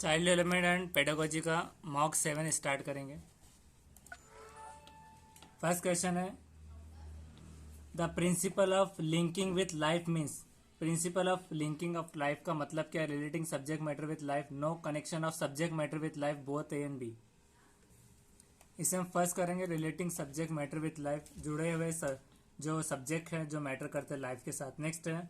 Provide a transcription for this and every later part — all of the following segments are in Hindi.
चाइल्ड डेवलपमेंट एंड पेडागोजी का मॉक 7 स्टार्ट करेंगे। फर्स्ट क्वेश्चन है the principle of linking with life means. Principle of linking of life का मतलब क्या है? Relating subject matter with life, no connection of subject matter with life both A and B. इसे हम फर्स्ट करेंगे relating subject matter with life, जुड़े हुए जो सब्जेक्ट है जो मैटर करते हैं लाइफ के साथ। नेक्स्ट है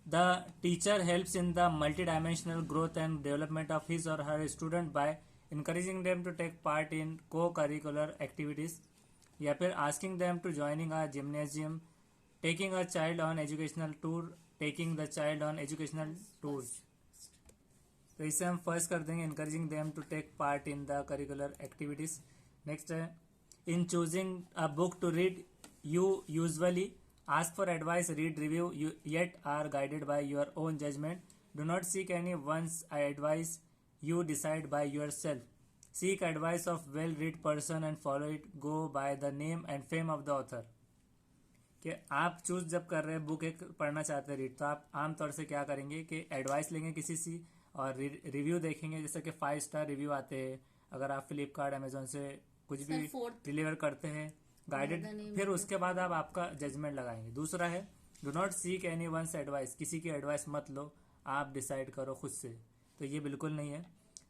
the teacher helps in the multi dimensional growth and development of his और her student by encouraging them to take part in co-curricular activities, या फिर asking them to joining a gymnasium, taking a child on educational tour, taking the child on educational tours। तो इसे हम फर्स्ट कर देंगे encouraging them to take part in the curricular activities। Next है in choosing a book to read you usually ask for advice, read review, yet are guided by your own judgment, do not seek anyone's advice, you decide by yourself, seek advice of well read person and follow it, go by the name and fame of the author। कि आप चूज जब कर रहे हैं बुक एक पढ़ना चाहते हैं रीड, तो आप आमतौर से क्या करेंगे कि एडवाइस लेंगे किसी से और रिव्यू देखेंगे, जैसे कि 5 स्टार रिव्यू आते हैं अगर आप फ्लिपकार्ट अमेजोन से कुछ भी डिलीवर करते हैं गाइडेड, फिर उसके बाद आप आपका जजमेंट लगाएंगे। दूसरा है do not seek any ones advice, किसी की एडवाइस मत लो, आप डिसाइड करो खुद से, तो ये बिल्कुल नहीं है।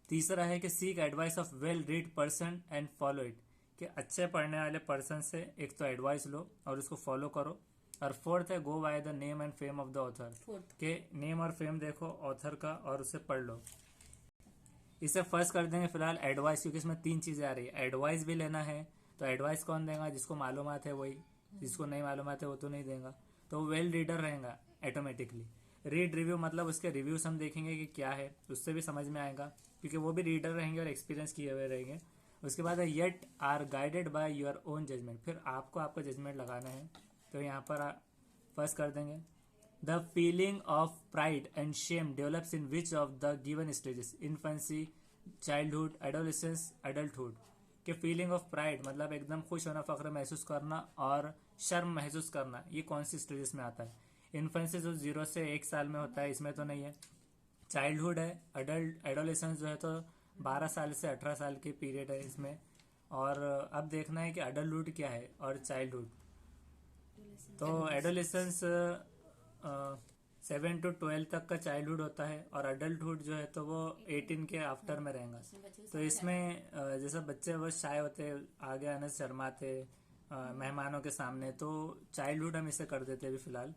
तीसरा है कि seek advice of well read person and follow it, कि अच्छे पढ़ने वाले पर्सन से एक तो एडवाइस लो और उसको फॉलो करो। और फोर्थ है go by the name and fame of the author, के नेम और फेम देखो ऑथर का और उसे पढ़ लो। इसे फर्स्ट कर देंगे फिलहाल एडवाइस, क्योंकि इसमें 3 चीजें आ रही है। एडवाइस भी लेना है तो एडवाइस कौन देगा? जिसको मालूमात है वही, जिसको नहीं मालूमात है वो तो नहीं देगा, तो वेल रीडर रहेगा ऑटोमेटिकली। रीड रिव्यू मतलब उसके रिव्यूज हम देखेंगे कि क्या है, उससे भी समझ में आएगा क्योंकि वो भी रीडर रहेंगे और एक्सपीरियंस किए हुए रहेंगे। उसके बाद है yet are guided by your own judgement, फिर आपको आपका जजमेंट लगाना है, तो यहाँ पर फर्स्ट कर देंगे the feeling of pride and Shem develops in which of the given stages, infancy, childhood, adolescence, adulthood. कि फीलिंग ऑफ प्राइड मतलब एकदम खुश होना, फख्र महसूस करना और शर्म महसूस करना, ये कौन सी स्टेजेस में आता है? इन्फेंसी जो 0 से 1 साल में होता है, इसमें तो नहीं है। चाइल्डहुड है, अडल्ट एडोलेसेंस जो है तो 12 साल से 18 साल के पीरियड है इसमें। और अब देखना है कि अडल्टहुड क्या है और चाइल्डहुड। तो एडोलेसेंस 7 to 12 तक का चाइल्डहुड होता है और अडल्टहुड जो है तो वो 18 के आफ्टर में रहेगा। तो इसमें जैसे बच्चे वो शाय होते, आगे आने से शर्माते मेहमानों के सामने, तो चाइल्डहुड हम इसे कर देते हैं अभी फिलहाल।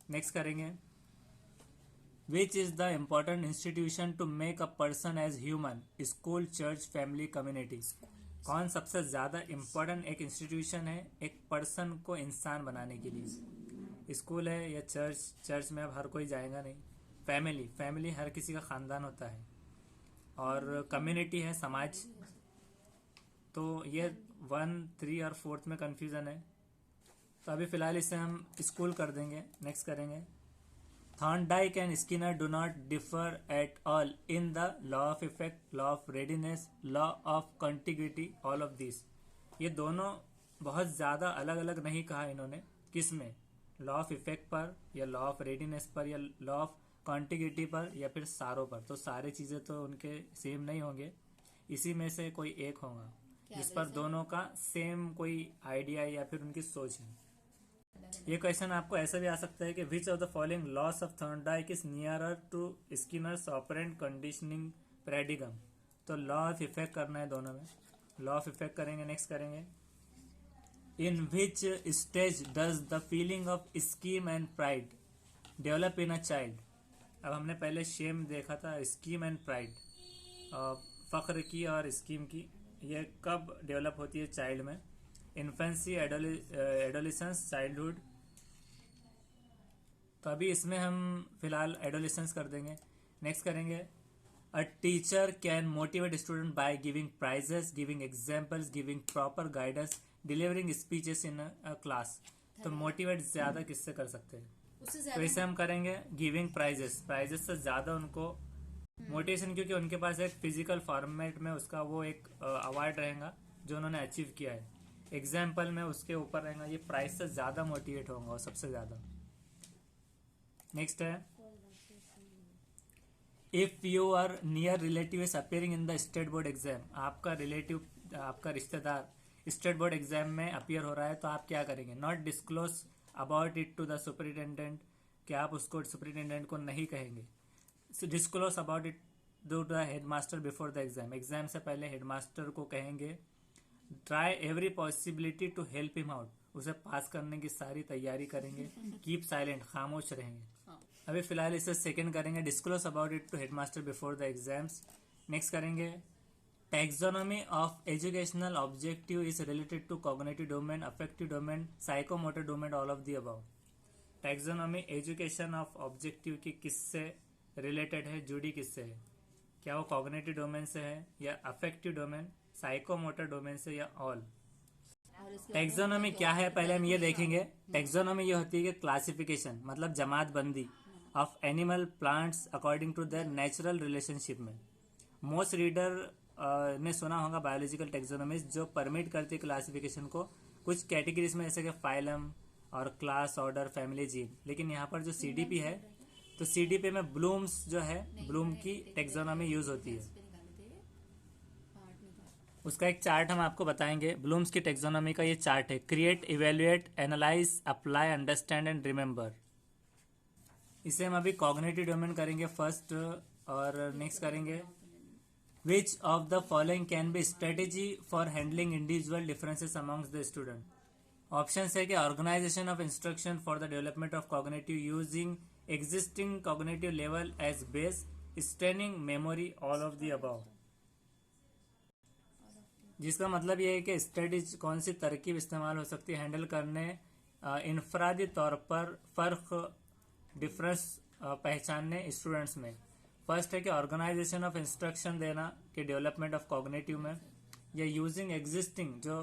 नेक्स्ट करेंगे which is the important institution to make a person as human, school, church, family, community. कौन सबसे ज्यादा इम्पोर्टेंट एक इंस्टीट्यूशन है एक पर्सन को इंसान बनाने के लिए? स्कूल है या चर्च? चर्च में अब हर कोई जाएगा नहीं। फैमिली, फैमिली हर किसी का खानदान होता है। और कम्युनिटी है समाज। तो ये 1, 3 और 4 में कंफ्यूजन है, तो अभी फिलहाल इसे हम स्कूल कर देंगे। नेक्स्ट करेंगे Thorndike and Skinner do not differ at all in the law of effect, law of readiness, law of contiguity, all of this. ये दोनों बहुत ज्यादा अलग अलग नहीं कहा इन्होंने, किस में? लॉ ऑफ इफेक्ट पर या लॉ ऑफ रेडीनेस पर या लॉ ऑफ कॉन्टिग्यूटी पर या फिर सारों पर। तो सारी चीजें तो उनके सेम नहीं होंगे, इसी में से कोई एक होगा जिस पर दोनों का सेम कोई आइडिया या फिर उनकी सोच है। ये क्वेश्चन आपको ऐसा भी आ सकता है कि which of the following laws of Thorndike is nearer to Skinner's operant conditioning paradigm. तो लॉ ऑफ इफेक्ट करना है दोनों में, लॉ ऑफ इफेक्ट करेंगे। नेक्स्ट करेंगे in which stage does the feeling of scheme and pride develop in a child. अब हमने पहले शेम देखा था, स्कीम एंड प्राइड, फख्र की और स्कीम की, ये कब डेवलप होती है चाइल्ड में? Infancy, adolescence, childhood. तो अभी इसमें हम फिलहाल एडोलेसेंस कर देंगे। नेक्स्ट करेंगे a teacher can motivate student by giving prizes, giving examples, giving proper guidance, delivering speeches in a class. तो मोटिवेट ज्यादा किससे कर सकते हैं? तो इसे हम करेंगे गिविंग प्राइजेस, प्राइजेस से ज्यादा उनको मोटिवेशन, क्योंकि उनके पास एक फिजिकल फॉर्मेट में उसका वो एक अवार्ड रहेगा जो उन्होंने अचीव किया है। एग्जाम्पल में उसके ऊपर रहेगा, ये प्राइस से ज्यादा मोटिवेट होगा सबसे ज्यादा। नेक्स्ट है if your near relative is appearing in the state board exam, आपका रिलेटिव, आपका रिश्तेदार स्टेट बोर्ड एग्जाम में अपियर हो रहा है, तो आप क्या करेंगे? Not disclose about it to the superintendent, कि आप उसको सुपरिटेंडेंट को नहीं कहेंगे। Disclose about it to the headmaster before the exam, exam से पहले हेडमास्टर को कहेंगे। Try every possibility to help him out, उसे पास करने की सारी तैयारी करेंगे। कीप साइलेंट, खामोश रहेंगे। अभी फिलहाल इसे सेकंड करेंगे, disclose about it to headmaster before the exams. Next करेंगे, taxonomy of educational objective is related to cognitive domain, affective domain, psychomotor domain, all of the above. Taxonomy education of objective की किससे रिलेटेड है, जुड़ी किससे है? क्या वो कॉग्निटिव डोमेन से है, या अफेक्टिव डोमेन, साइकोमोटर डोमेन से, या ऑल? टैक्सोनॉमी क्या है पहले हम ये देखेंगे। टैक्सोनॉमी ये होती है कि क्लासिफिकेशन, मतलब जमात बंदी of animal plants according to their natural relationship में। मोस्ट रीडर ने सुना होगा बायोलॉजिकल टैक्सोनॉमीज जो परमिट करती है क्लासिफिकेशन को कुछ कैटेगरीज में, जैसे कि फाइलम और क्लास, ऑर्डर, फैमिली, जीन। लेकिन यहाँ पर जो सीडीपी है, तो सीडीपी में ब्लूम्स जो है, ब्लूम की टैक्सोनॉमी यूज होती है। उसका एक चार्ट हम आपको बताएंगे। ब्लूम्स की टैक्सोनॉमी का ये चार्ट है। Create, evaluate, analyse, apply, understand and remember. इसे हम अभी कॉग्निटिव डोमेन करेंगे फर्स्ट, और नेक्स्ट करेंगे which of the following can be strategy for handling individual differences amongst the student. Option है कि organisation of instruction for the development of cognitive using existing cognitive level as base, straining, memory, all of the above. जिसका मतलब ये है कि स्ट्रेटेजी कौन सी तरकीब इस्तेमाल हो सकती है हैंडल करने, इनफरादी तौर पर फर्क, डिफरेंस पहचानने स्टूडेंट्स में। फर्स्ट है कि ऑर्गेनाइजेशन ऑफ इंस्ट्रक्शन देना कि डेवलपमेंट ऑफ कॉग्निटिव में, या यूजिंग एग्जिस्टिंग जो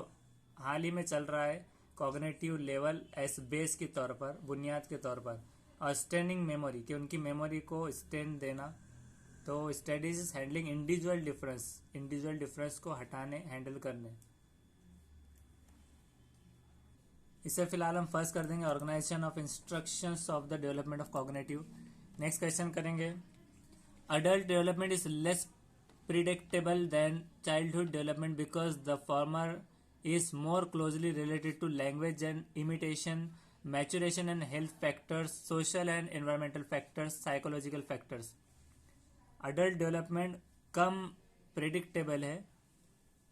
हाल ही में चल रहा है कॉग्निटिव लेवल एस बेस के तौर पर, बुनियाद के तौर पर, और स्ट्रेनिंग मेमोरी कि उनकी मेमोरी को स्ट्रेन देना। तो स्टडीज हैंडलिंग इंडिविजुअल डिफरेंस को हटाने, हैंडल करने। इसे फिलहाल हम फर्स्ट कर देंगे, organisation of instructions of the development of cognitive. Next question करेंगे, adult development is less predictable than childhood development because the former is more closely related to language and imitation, maturation and health factors, social and environmental factors, psychological factors. adult development come predictable है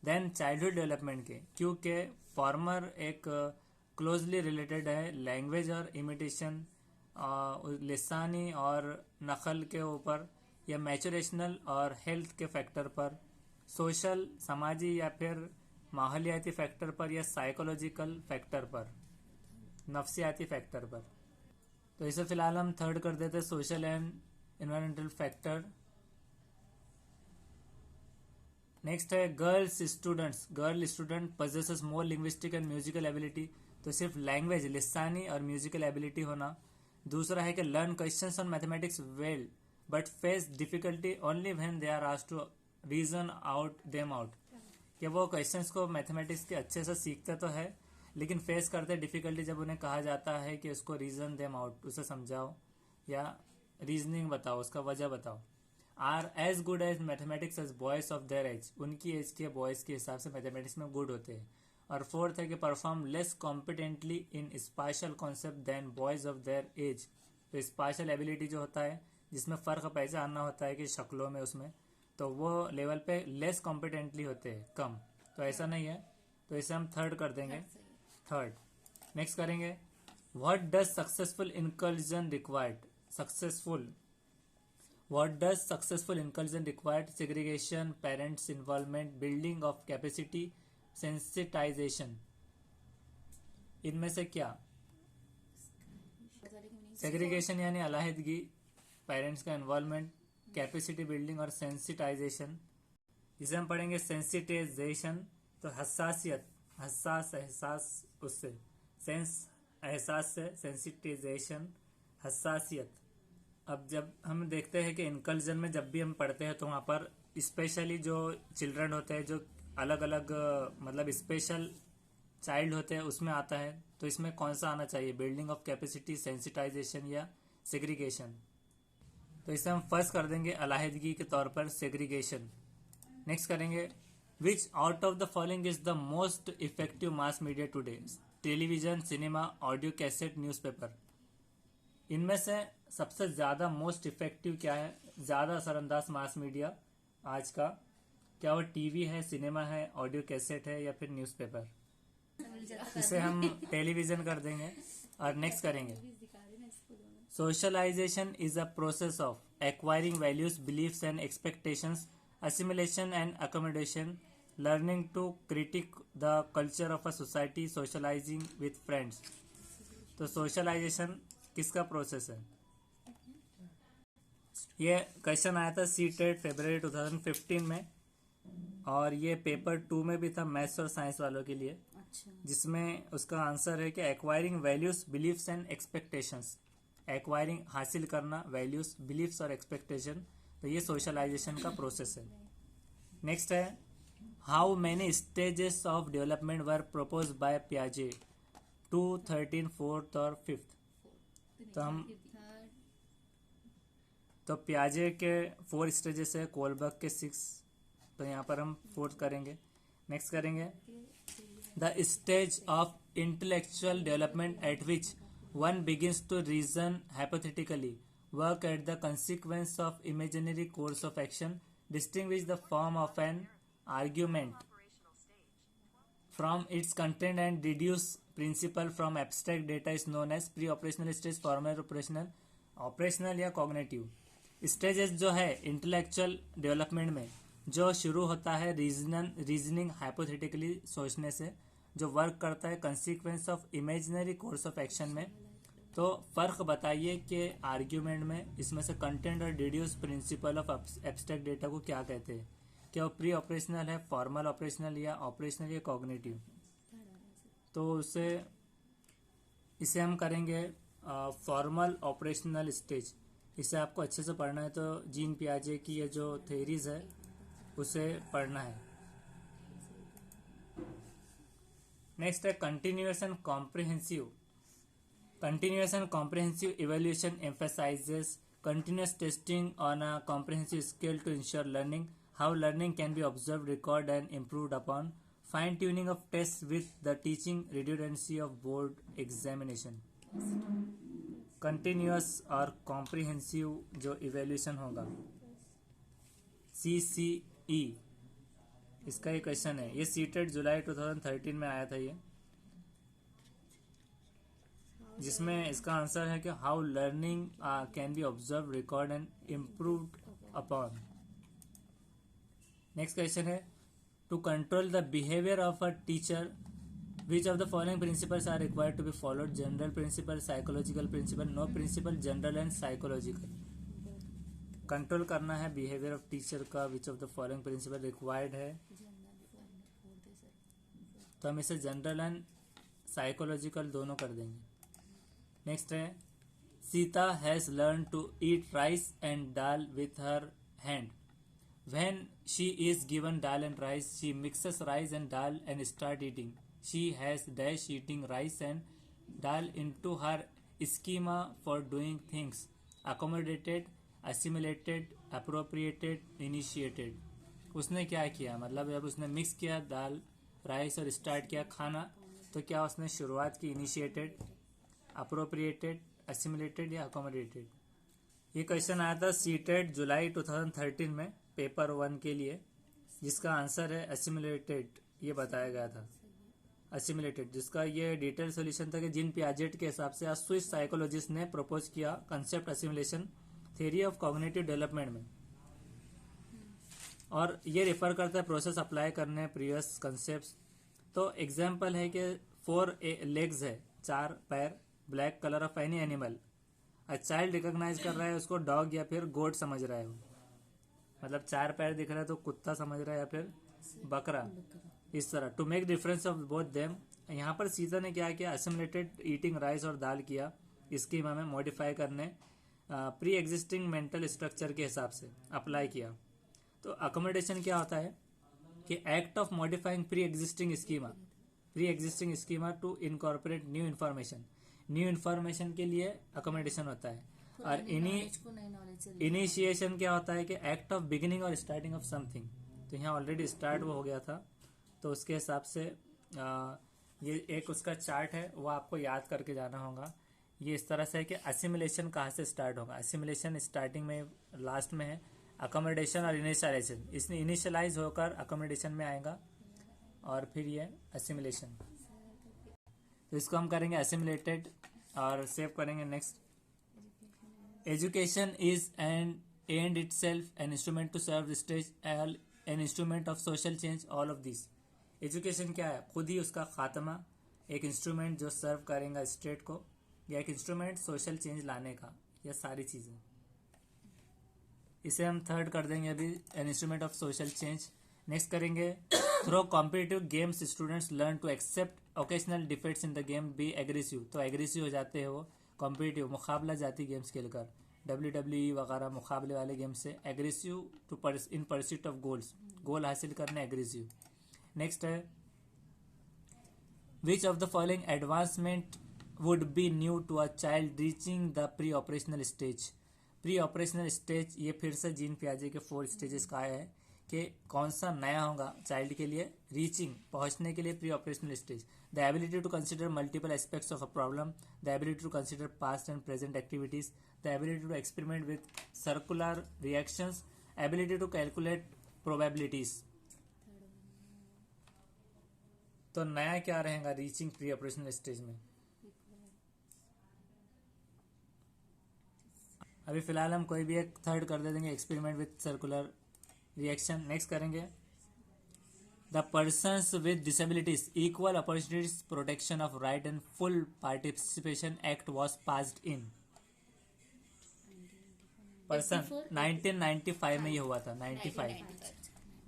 देन चाइल्डहुड डेवलपमेंट के, क्योंकि फॉर्मर एक क्लोजली रिलेटेड है लैंग्वेज और इमिटेशन, लिसानी और नकल के ऊपर, या मैचुरेशनल और हेल्थ के फैक्टर पर, सोशल, समाजी या फिर माहौलियाती फैक्टर पर, या साइकोलॉजिकल फैक्टर पर, नफ्सियाती फैक्टर पर। तो इसे फिलहाल हम थर्ड कर देते, social and environmental factor. Next है girl student possesses more linguistic and musical ability, तो सिर्फ लैंग्वेज, लिसानी और म्यूजिकल एबिलिटी होना। दूसरा है कि learn questions on mathematics well but face difficulty only when they are asked to reason out them out, कि वो क्वेश्चंस को मैथमेटिक्स के अच्छे से सीखते तो है, लेकिन फेस करते डिफिकल्टी जब उन्हें कहा जाता है कि उसको रीजन देम आउट, उसे समझाओ या रीजनिंग बताओ, उसका वजह बताओ। Are as good as mathematics as boys of their age, उनकी एज के बॉयज के हिसाब से मैथमेटिक्स में गुड होते हैं। और फोर्थ है कि perform less competently in spatial concept than boys of their age, तो स्पाशल एबिलिटी जो होता है जिसमें फ़र्क पहचानना होता है कि शक्लों में, उसमें तो वो लेवल पे लेस कॉम्पिटेंटली होते हैं, कम। तो ऐसा नहीं है, तो इसे हम थर्ड कर देंगे, थर्ड। नेक्स्ट करेंगे, what does successful inclusion required, what does successful inclusion required, segregation, parents involvement, building of capacity, sensitization. इनमें से क्या? सेग्रीगेशन यानी अलहदगी, पेरेंट्स का इन्वॉल्वमेंट, कैपेसिटी बिल्डिंग और सेंसिटाइजेशन। जिसे हम पढ़ेंगे सेंसिटाइजेशन, तो हसासियत, हसास एहसास, उससे सेंस एहसास से, सेंसिटाइजेशन हसासियत। अब जब हम देखते हैं कि इनकल्जन में जब भी हम पढ़ते हैं तो वहाँ पर स्पेशली जो चिल्ड्रन होते हैं, जो अलग अलग मतलब स्पेशल चाइल्ड होते हैं, उसमें आता है। तो इसमें कौन सा आना चाहिए, बिल्डिंग ऑफ कैपेसिटी, सेंसिटाइजेशन या सेग्रीगेशन? तो इसे हम फर्स्ट कर देंगे अलहदगी के तौर पर सेग्रीगेशन। नेक्स्ट करेंगे विच out of the following is the most effective mass media today? Television, cinema, audio cassette, newspaper. इनमें से सबसे ज़्यादा मोस्ट इफेक्टिव क्या है, ज़्यादा असरअंदाज मास मीडिया आज का? क्या वो टीवी है, सिनेमा है, ऑडियो कैसेट है या फिर न्यूज़पेपर? इसे हम टेलीविज़न कर देंगे। और नेक्स्ट करेंगे socialisation is a process of acquiring values, beliefs and expectations, assimilation and accommodation, learning to critique the culture of a society, socializing with friends। तो सोशलाइजेशन किसका प्रोसेस है? ये क्वेश्चन आया था सीटेट फरवरी 2015 में, और ये पेपर 2 में भी था मैथ्स और साइंस वालों के लिए, जिसमें उसका आंसर है कि acquiring values, beliefs and expectations. Acquiring हासिल करना, वैल्यूज, बिलीफ्स और एक्सपेक्टेशन, तो ये सोशलाइजेशन का प्रोसेस है। नेक्स्ट है how many stages of development were propose by पियाजे? 2, 13, 4 और 5। तो पियाजे के 4 स्टेजेस है, कोलबर्ग के 6, तो यहाँ पर हम 4 करेंगे। नेक्स्ट करेंगे the stage of intellectual development at which one begins to reason hypothetically, work at the consequence of imaginary course of action, distinguish the form of an argument from its content and deduce principle from abstract data is known as pre-operational stage, formal operational, operational या cognitive। स्टेजेस जो है इंटेलेक्चुअल डेवलपमेंट में, जो शुरू होता है रीजनिंग हाइपोथेटिकली सोचने से, जो वर्क करता है consequence of imaginary course of action में। तो फ़र्क बताइए कि आर्ग्यूमेंट में इसमें से कंटेंट और deduce principle of abstract data को क्या कहते हैं? क्या वो प्री ऑपरेशनल है, फॉर्मल ऑपरेशनल या ऑपरेशनल या कॉग्निटिव? तो इसे हम करेंगे फॉर्मल ऑपरेशनल स्टेज। इसे आपको अच्छे से पढ़ना है, तो जीन पियाजे की ये जो थेरीज है उसे पढ़ना है। नेक्स्ट है continuous and comprehensive. Continuous and comprehensive evaluation emphasizes continuous testing on a comprehensive scale to ensure learning, how learning can be observed, recorded and improved upon, fine-tuning of tests with the teaching redundancy of board examination। Continuous और comprehensive जो evaluation होगा CCE, इसका ये क्वेश्चन है। ये सीटेट जुलाई 2013 में आया था ये, जिसमें इसका आंसर है कि how learning can be observe, record and improved upon. Next question है to control the behaviour of a teacher which of the following principles are required to be followed? General principle, psychological principle, no principle, general and psychological. Control करना है बिहेवियर ऑफ टीचर का, which of the following principle required है, तो हम इसे जनरल एंड साइकोलॉजिकल दोनों कर देंगे। नेक्स्ट है Sita has learn to eat rice and dal with her hand. When she is given dal and rice she mixes rice and dal and start eating. She has dash eating rice and dal into her schema for doing things, accommodated, assimilated, appropriated, initiated. उसने क्या किया, मतलब जब उसने मिक्स किया दाल राइस और स्टार्ट किया खाना, तो क्या उसने शुरुआत की? इनिशिएटेड, अप्रोप्रिएटेड, असिमिलेटेड या अकोमोडेटेड। ये क्वेश्चन आया था सीटेट जुलाई 2013 में पेपर 1 के लिए, जिसका आंसर है असिमिलेटेड, ये बताया गया था असिमिलेटेड, जिसका ये डिटेल सॉल्यूशन था कि जिन पियाजेट के हिसाब से स्विस साइकोलॉजिस्ट ने प्रपोज किया concept assimilation theory of cognitive development में, और ये रेफर करता है प्रोसेस अप्लाई करने प्रीवियस कंसेप्ट। तो एग्जाम्पल है कि 4 लेग्स है, 4 पैर, black colour of any animal. A child recognise कर रहा है उसको डॉग या फिर गोट समझ रहा है वो, मतलब 4 पैर दिख रहा है तो कुत्ता समझ रहा है या फिर बकरा, इस तरह। To make difference of both them, यहाँ पर सीता ने क्या किया? असिमिलेटेड ईटिंग राइस और दाल किया स्कीमा में मॉडिफाई करने, प्री एग्जिस्टिंग मेंटल स्ट्रक्चर के हिसाब से अप्लाई किया। तो अकोमोडेशन क्या होता है कि act of modifying pre existing schema to incorporate new information. New information के लिए अकोमोडेशन होता है। और इनिशिएशन क्या होता है कि एक्ट ऑफ बिगिनिंग और स्टार्टिंग ऑफ समथिंग। तो यहाँ ऑलरेडी स्टार्ट वो हो गया था, तो उसके हिसाब से ये एक उसका चार्ट है, वो आपको याद करके जाना होगा। ये इस तरह से है कि असिमिलेशन कहाँ से स्टार्ट होगा। असिमिलेशन स्टार्टिंग में लास्ट में है, अकोमोडेशन और इनिशियलाइजेशन, इसमें इनिशियलाइज होकर अकोमोडेशन में आएगा और फिर ये असिमिलेशन। तो इसको हम करेंगे असिमिलेटेड और सेव करेंगे। Next, education is an end itself an instrument to serve stage an instrument of social change all of this. Education क्या है, खुद ही उसका खात्मा, एक इंस्ट्रूमेंट जो सर्व करेगा स्टेट को, या एक इंस्ट्रूमेंट सोशल चेंज लाने का, यह सारी चीज़ें। इसे हम थर्ड कर देंगे अभी, an instrument of social change. Next करेंगे, through competitive games students learn to accept occasional defects in the game, be aggressive. तो एग्रेसिव हो जाते हैं वो, कॉम्पिटिटिव मुकाबला जाती गेम्स खेलकर, WWE वगैरह मुकाबले वाले गेम से। Aggressive too in pursuit of goals, goal हासिल करने एग्रेसिव। नेक्स्ट है, which of the following advancement would be new to a child reaching the pre operational stage. Pre operational stage ये फिर से जीन पियाजे के 4 स्टेजेस का है कि कौन सा नया होगा चाइल्ड के लिए, रीचिंग पहुंचने के लिए pre operational stage. The ability to consider multiple aspects of a problem, the ability to consider past and present activities, the ability to experiment with circular reactions, ability to calculate probabilities. तो नया क्या रहेगा रीचिंग प्री ऑपरेशनल स्टेज में। अभी फिलहाल हम कोई भी एक थर्ड कर दे देंगे, experiment with circular reaction. Next करेंगे, the persons with disabilities equal opportunities protection of right and full participation act was passed in. Person 1995 में ये हुआ था, 95।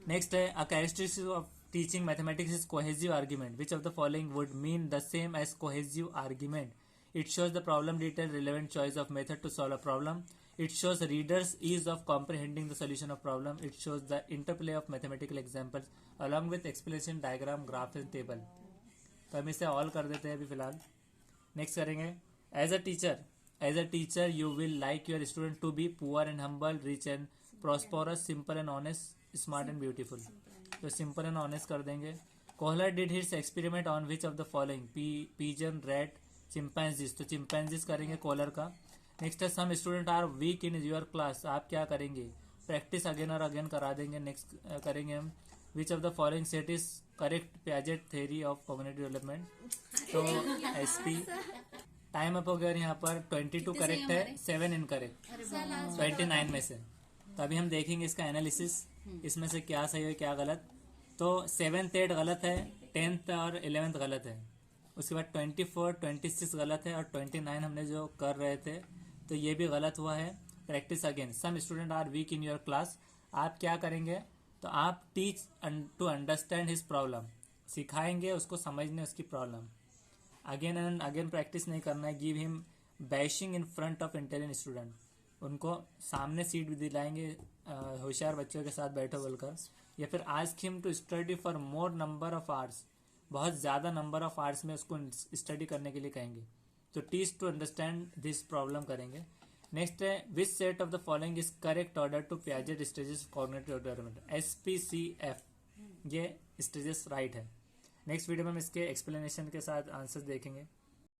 नेक्स्ट है, a characteristic of teaching mathematics is cohesive argument, which of the following would mean the same as cohesive argument. It shows the problem detail, relevant choice of method to solve a problem. It shows readers ease of comprehending the solution of problem. It shows the interplay of mathematical examples along with explanation, diagram, graph and table. तो हम इसे ऑल कर देते हैं अभी फिलहाल। नेक्स्ट करेंगे, as a teacher you will like your student to be poor and humble, rich and prosperous, simple and honest, smart and beautiful. तो simple and honest कर देंगे। Kohler did his experiment on which of the following, pigeon, rat, chimpanzees. तो चिंपैंजीज करेंगे कॉलर का। नेक्स्ट है, some student are weak in your class, आप क्या करेंगे, प्रैक्टिस अगेन और अगेन करा देंगे। नेक्स्ट करेंगे हम, विच of the following set is correct Piaget theory of cognitive development. तो SP टाइम अप हो गया, यहाँ पर 22 करेक्ट है, 7 इनकरेक्ट 29 में से। तो अभी हम देखेंगे इसका एनालिसिस, इसमें से क्या सही है क्या गलत। तो 7th 8 गलत है, 10th और 11th गलत है, उसके बाद 24 26 गलत है और 29 हमने जो कर रहे थे तो ये भी गलत हुआ है। Practice again, some student are weak in your class, आप क्या करेंगे, तो आप teach to understand his problem, सिखाएंगे उसको समझने उसकी problem. Again and again practice नहीं करना है। Give him bashing in front of intelligent student, उनको सामने सीट भी दिलाएंगे, होशियार बच्चों के साथ बैठो बोलकर। या फिर ask him to study for more number of hours, बहुत ज़्यादा नंबर ऑफ आवर्स में उसको स्टडी करने के लिए कहेंगे। तो teach to understand this problem करेंगे। नेक्स्ट है, which set of the following is correct order to Piaget stages cognitive development, SPCF, ये स्टेजेस राइट है। नेक्स्ट वीडियो में हम इसके एक्सप्लेनेशन के साथ आंसर्स देखेंगे।